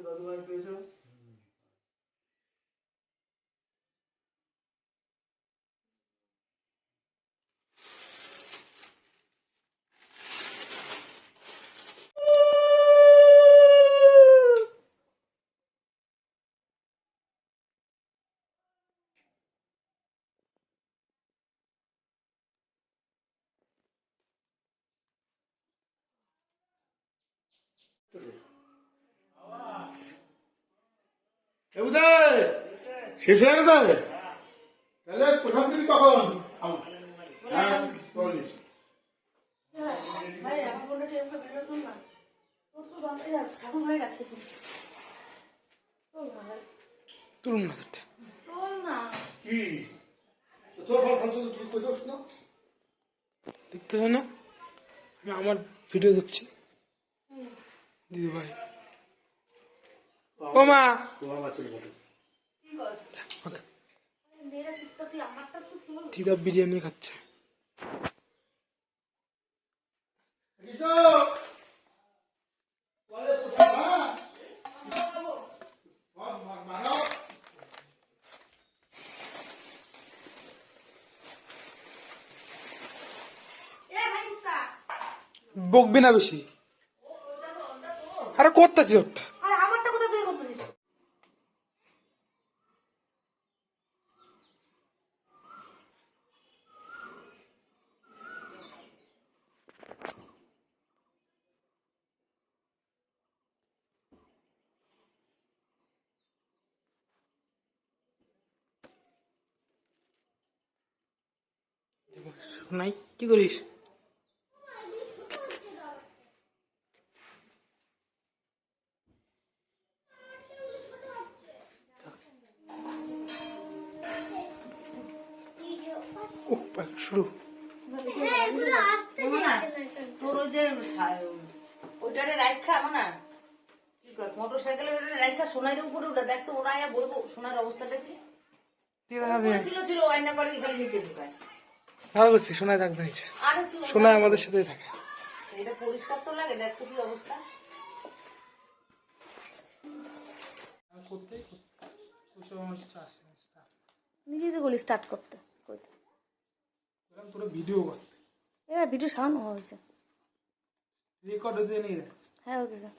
দাদু ভাই পেয়েছো? শেষ হয়ে গেছে তাহলে প্রথম দিন কখন? দেখতে না আমি আমার ভিডিও দেখছি দিদি ভাই ও মা দিদা বিরিয়ানি খাচ্ছে বকবি না বেশি আরে করতেছি ওটা আমারটা কোথা থেকে করতেছিস? নাই কি করিস শুরু মোটর সাইকেলের রাখা সোনার উপরে ওটা দেখতো ওরা বলবো সোনার অবস্থাটা কি ছিল আয়না করে নিচে ঢুকায় ভালো করছি সোনায় থাকবে নিচে সোনায় আমাদের সাথেই থাকে এটা পরিষ্কার তো লাগে দেখতো কি অবস্থা নিজেই তো বলি স্টার্ট করতে তোরা ভিডিও করতে এবার ভিডিও সাউন্ড হয়েছে রেকর্ড হতে নেই হ্যাঁ হতেছে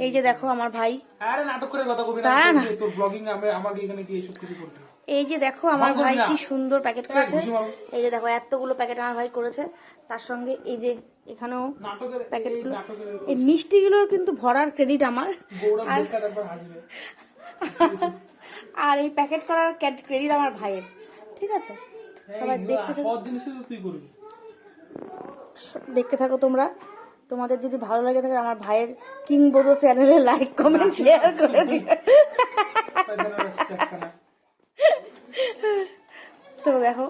এই যে দেখো আমার ভাই আরে নাটক করে কথা কবি না তোর ব্লগিং আমাকে এখানে কি এসব কিছু করতে এই যে দেখো আমার ভাই কি সুন্দর প্যাকেট করেছে এই যে দেখো এতগুলো প্যাকেট আমার ভাই করেছে তার সঙ্গে এই যে এখানেও প্যাকেটগুলো এই মিষ্টিগুলোর কিন্তু ভরার ক্রেডিট আমার আর এই প্যাকেট করার ক্রেডিট আমার ভাইয়ের ঠিক আছে সবাই দেখতে থাকো তোমরা তোমাদের যদি ভালো লাগে থাকে আমার ভাইয়ের কিংবোধ চ্যানেলে লাইক কমেন্ট শেয়ার করে দিবে তো দেখো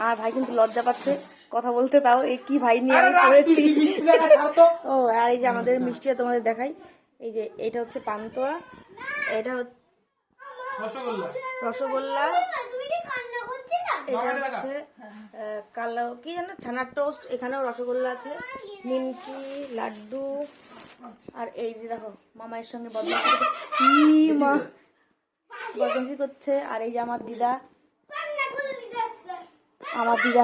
আর ভাই কিন্তু লজ্জা পাচ্ছে কথা বলতে তাও এই কি ভাই নিয়ে আমি করেছি ও আর এই যে আমাদের মিষ্টিটা তোমাদের দেখাই এই যে এটা হচ্ছে পান্তুয়া এটা হচ্ছে রসগোল্লা এটা হচ্ছে কালো কি জানো ছানার টোস্ট, এখানেও রসগোল্লা আছে, নিমকি, লাড্ডু, আর এই যে দেখো মামায়ের সঙ্গে বদমাশি করছে। আর এই যে আমার দিদা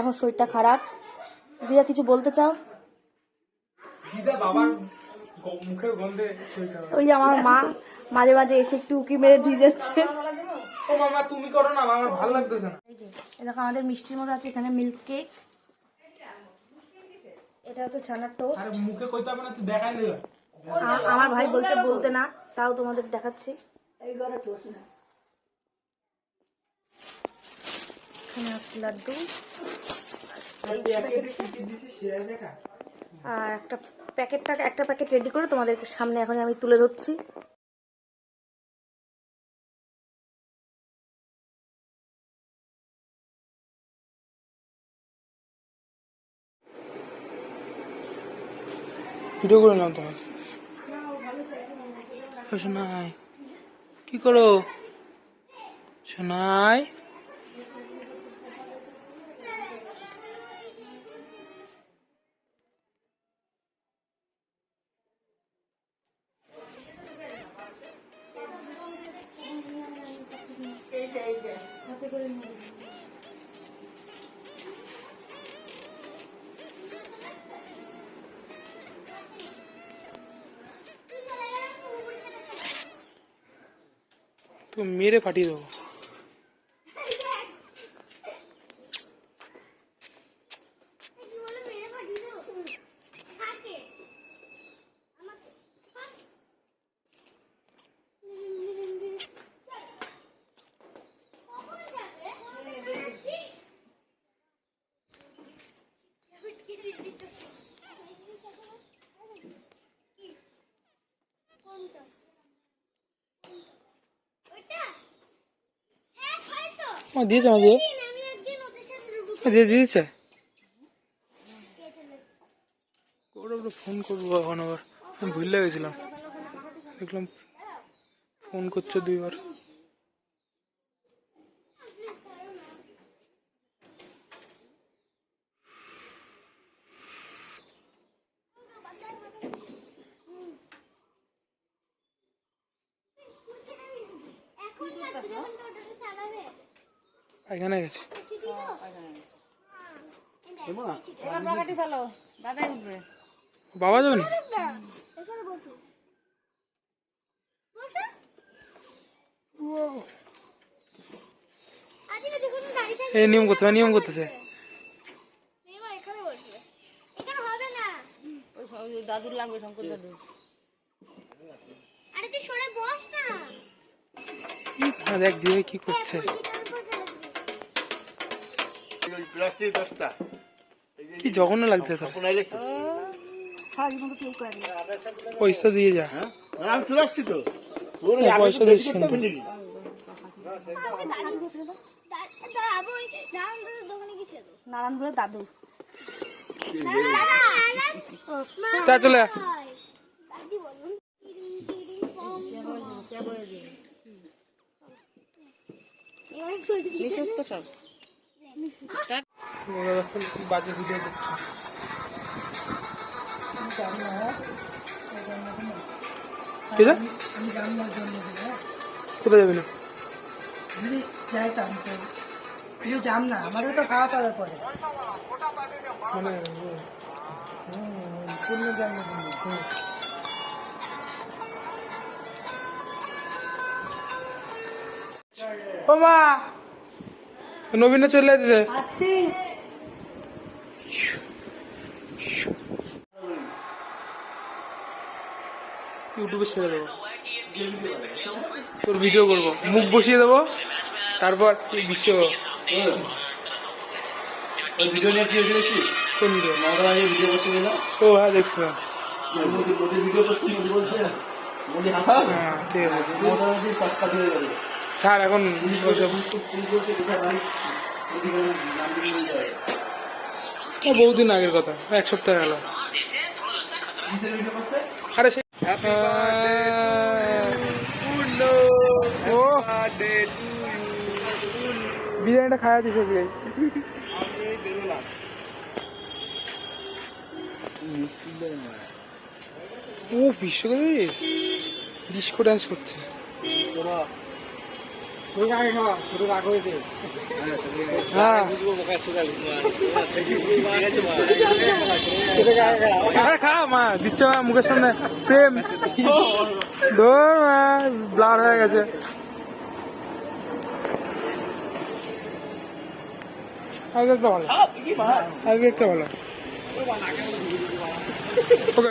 এখন শরীরটা খারাপ। দিদা কিছু বলতে চাও? দিদা বাবার মুখের গন্ধে ওই যে আমার মা মাঝে মাঝে এসে একটু উকি মেরে দিয়ে যাচ্ছে। ও মামা তুমি করো না, আমার ভালো লাগতেছে না। এই যে দেখো আমাদের মিষ্টির মধ্যে আছে এখানে মিল্ক কেক, এটা হচ্ছে ছানার টোস্ট। আরে মুখে কইতে হবে না, তুই দেখাই দিও। আমার ভাই বলছে বলতে না, তাও তোমাদের দেখাচ্ছি। এখানে আছে লাড্ডু আর একটা প্যাকেট রেডি করে তোমাদের সামনে এখন আমি তুলে ধরছি। ভিডিও করে নাও তোমার। শোনাই কি করো শোনাই? তো মেরে ফাটিয়ে দেবো। দিয়েছে দিয়েছে ফোন করবো এখন, আবার আমি ভুলে গেছিলাম, দেখলাম ফোন করছো 2 বার। এখানে গেছে বাবা যাবে না? এই নিয়ম করতেছে দাদুর লাগবে, শঙ্কর দাদু। আরে তুই সরে বস না। দেখ দিয়ে কি করছে। কি জঘন্য লাগছে তো। পয়সা দিয়ে যা। আমি চলে আসছি তো, পয়সা দিচ্ছি নারায়ণপুরের দাদু। তা চলে বাজে ভিডিও দেখছি। কোথায় যাবি না? জাম না আমাদের তো খাওয়া দাওয়ার পরে মানে ও মা নবীনা চলে যেতেছে। ইউটিউবে ছেড়ে দেবো, তোর ভিডিও করবো, মুখ বসিয়ে দেবো, তারপর বিশ্ব ভিডিও নিয়ে কি হয়েছিল? কোন ভিডিও? ভিডিও বসে গেল। ও হ্যাঁ দেখছিলাম। ভিডিও করছি বলছে হ্যাঁ ঠিক আছে ছাড় এখন। বহুদিন আগের কথা, 1 সপ্তাহ গেল। আরে সে বিরিয়ানিটা খাওয়া দিস আজকে। ও বিশ্বকবি ডিস্কো ডান্স করছে। হ্যাঁ আরে খা মা দিচ্ছে মা মুখের সামনে প্রেম ধর মা ব্লার হয়ে গেছে। আগে একটা ভালো, আগে একটা ভালো।